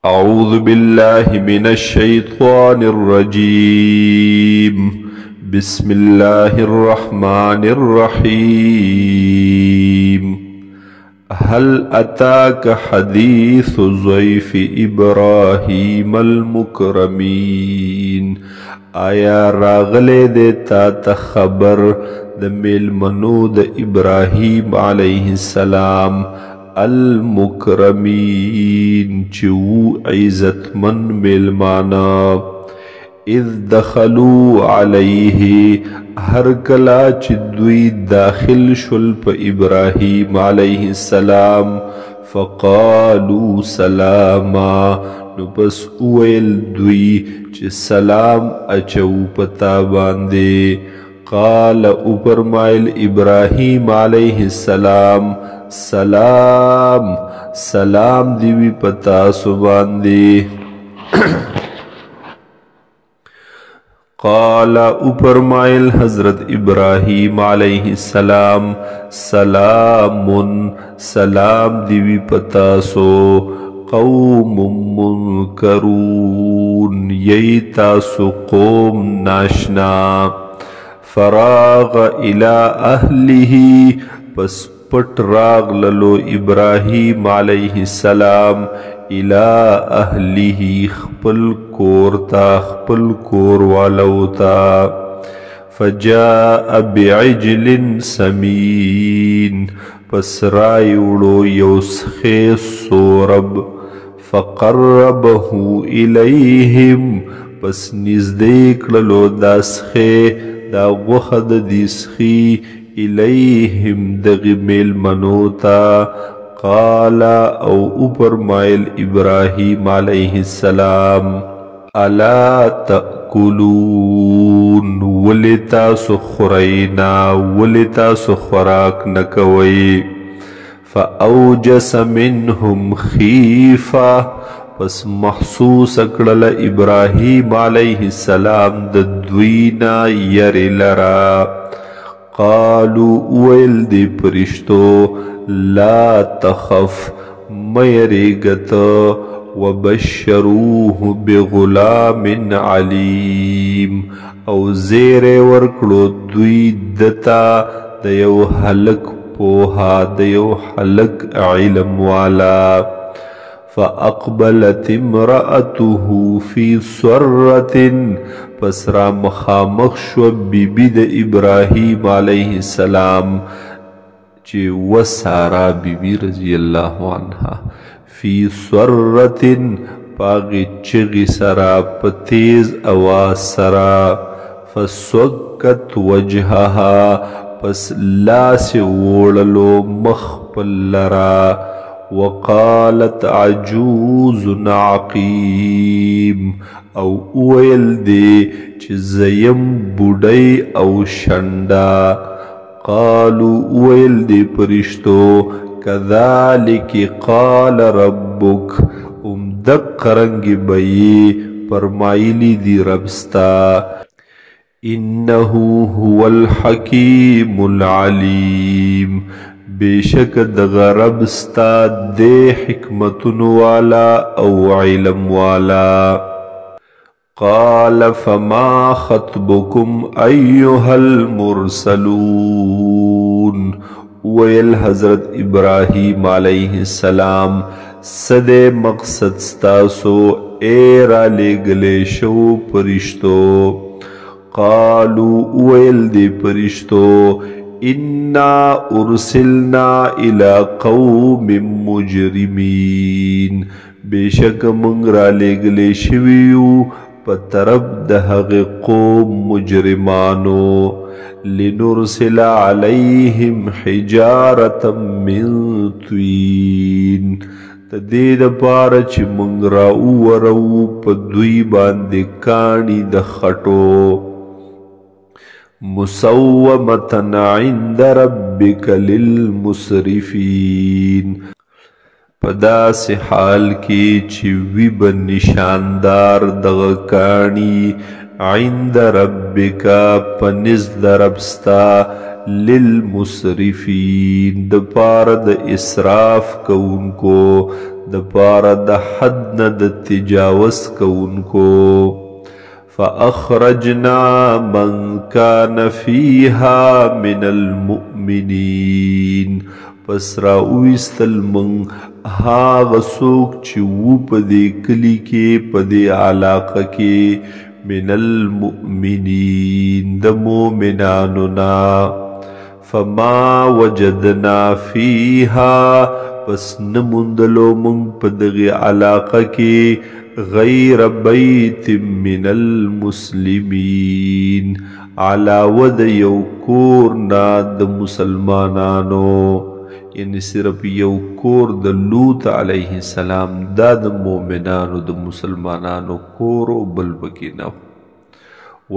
أعوذ بالله من الشيطان الرجيم. بسم الله الرحمن الرحيم. هل أتاك حديث ضيف إبراهيم المكرمين؟ آیا راغلے دے تا خبر د میلمنو د ابراهیم علیه السلام المکرمین چو عزتمن میلمانا. اذ دخلوا علیه هر کلا چی دوی داخل شل پا ابراهیم علیه السلام فقالوا سلاما نو پس اویل دوی چی سلام اچو پتا باندے. قال اوپرمائل ابراهیم علیه السلام سلام سلام دیوی پتا سباندے. قال اوپرمائل حضرت ابراہیم علیہ السلام سلام سلام دیوی پتا سو قوم منکرون یی تاسو قوم ناشنا. فراغ الى اہلہ پس پٹ راغ للو ابراہیم علیہ السلام الى اہلہ خپل کورتا خپل کور والوتا. فجاء بعجل سمین پس رایوڑو یوسخی سورب. فقربه الیہم پس نزدیک للو داسخی دا غخد دیسخی الیہم دغی میلمنوتا. قال او اوپرمائل ابراہیم علیہ السلام الا تأکلون ولتا سخرینا ولتا سخراک نکوئی. فاوجس منهم خیفہ پس محسوس اکڑل ابراہیم علیہ السلام ددوینا یر لرا. قالوا اویل دی پرشتو لا تخف میریگت وبشروه بغلام علیم او زیر ورکڑو دوی دتا دیو حلق پوها دیو حلق علم والا. فاقبلت امرأته في سرة پس را مخامخ شو بی بی د ابراہیم علیہ السلام چی وسارا بی بی رضی اللہ عنہ فی سرة پاغی چغی سرا پتیز آواز سرا. فسوکت وجہها پس لاس ووڑلو مخپل لرا. وقالت عجوز عقیم او اویل دی چی زیم بودی او شنڈا. قالوا اویل دی پرشتو کذالک قال ربک دق رنگ بئی پرمائلی دی ربستا. انہو هو الحکیم العلیم بیشک دغا ربستا دے حکمتن والا او علم والا. قال فما خطبکم ایها المرسلون ویل حضرت ابراہیم علیہ السلام صد مقصد ستاسو ایرا لے گلے شو پرشتو. قالوا ویل دی پرشتو انا ارسلنا الى قوم مجرمین بیشک منگرا لے گلے شویو پترب دہغ قوم مجرمانو. لنرسل علیہم حجارتا من طین تدید پارچ منگرا اوورو پدوی باندے کانی دخٹو. مسومتن عند ربک للمسرفین پدا سے حال کی چوی بن نشاندار دغکانی عند ربک پنز دربستا للمسرفین د پار د اسراف کونکو د پاره د حد نه د تجاوز کوونکو فأخرجنا من كان فيها من المؤمنين پس را اویستل من هاغه څوک چې وو په دې کلي کې په دې علاقه کې من المؤمنين د مؤمنانو نا فما وجدنا فيها پس نموندلو من په دغه علاقه کې غیر بیت من المسلمین علاوه د یو کور نه د مسلمانانو یعنی صرف یو کور د لوط علیه السلام دا د مؤمنانو د مسلمانانو کور او بل پکې نه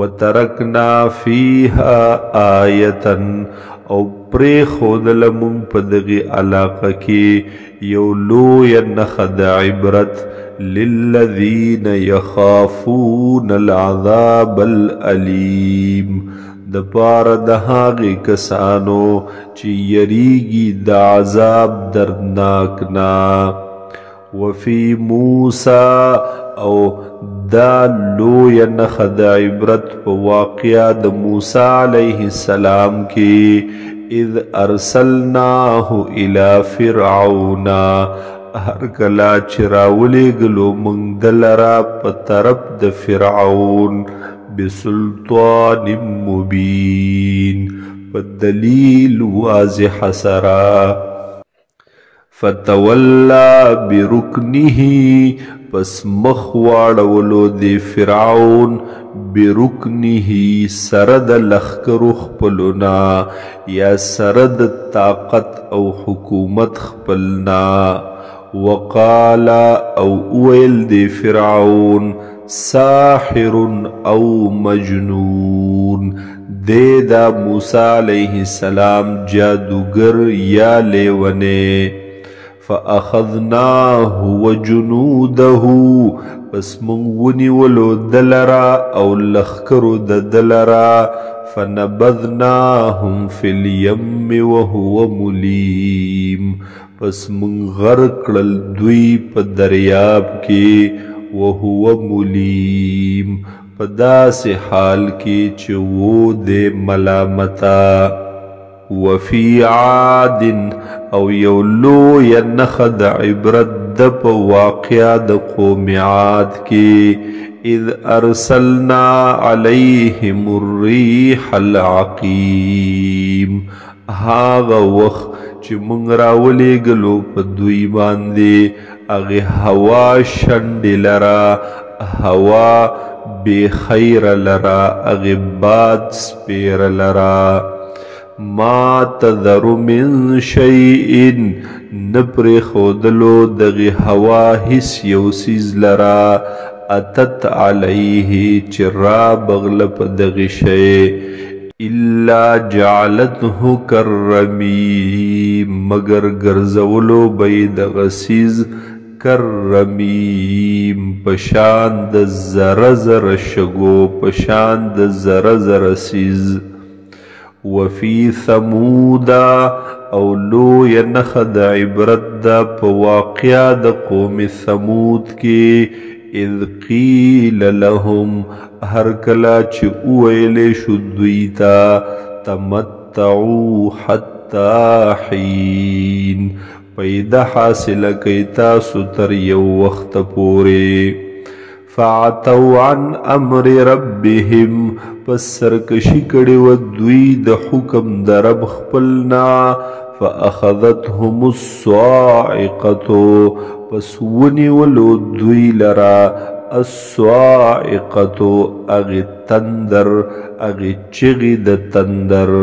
وترکنا فیها آیه او پرې خودل مونږ په دغه علاقه کې یو لویه نښه د عبرت للذین یخافون العذاب الالیم د پاره د هغې کسانو چې یریږي د عذاب دردناک نه وفي موسی او دا لویه نښه د عبرت په واقعه د موسی علیه السلام کې اذ ارسلناه الى فرعون هر کله چې راولېږلو موږ ده لره په طرف د فرعون بسلطان مبین په دلیل واضح سره فتولى بركنه پس مخ واړولو د فرعون بركنه سره د لښکرو خپلنا یا سره د طاقت او حکومت خپلنا وقال او ویل د فرعون ساحر او مجنون دے دا موسی علیہ السلام جادوگر یا لیونے فأخذناه وجنوده پس منگونی ولو دلرا او لخکرو دلرا فنبذناهم فی الیم وهو ملیم پس من غرق دوی پا دریاب کی وهو ملیم پا داس حال کی چو دے ملامتا وفي عاد او یولو یا نخد عبرت د په واقعه د قوم عاد کې اذ ارسلنا عليهم الريح العقيم هاغه وخت چې مونږ راولېږلو په دوی باندې هغې هوا شنډې لره هوا بې خیره لره هغې باد سپیره لره ما تذر من شيء نپر خودلو دغی هوا حس یو سیز لرا اتت علیه چرا بغلپ دغی شئی الا جعلته کررمیم مگر گرزولو بی دغسیز کررمیم پشاند زرزر شگو پشاند زرزر سیز وفي ثمودا او لو ينخد عبرت دا پا واقعا دا قوم ثمود کی اذ قیل لهم هر کلا چه اویل شدویتا تمتعو حتی حین پیدا حاصل کیتا ستر یو وقت پوری فعتوا عن امر ربهم پس سرکشی کړي و دوی د حکم د رب خپلنا فاخذتهم الصاعقه پس ونیولو دوی لرا الصاعقه اغه تندر اغه چغی د تندر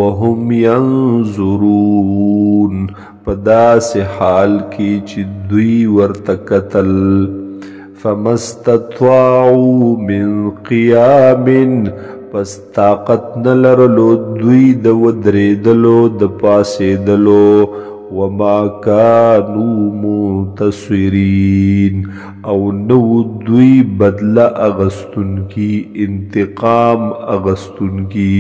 وهم ينظرون پداس حال کی چې دوی ورته قتل فمستطاعوا من قیام پس طاقت نلرلو دوی د ودریدلو د پاسیدلو وما كانوا منتصرین او نو دوی بدله اغستن کی انتقام اغستن کی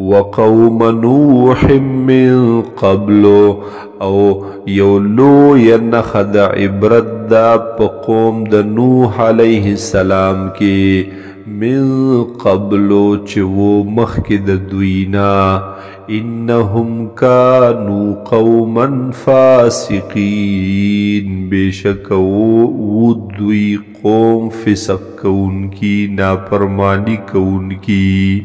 وقوم نوح من قبل او یولو ینخد عبرت دا پا قوم دا نوح علیہ السلام کی من قبلو چوو مخک دا دوینا انہم کانو قوما فاسقین بے شک وہ دوی قوم فسق کون کی نافرمانی کون کی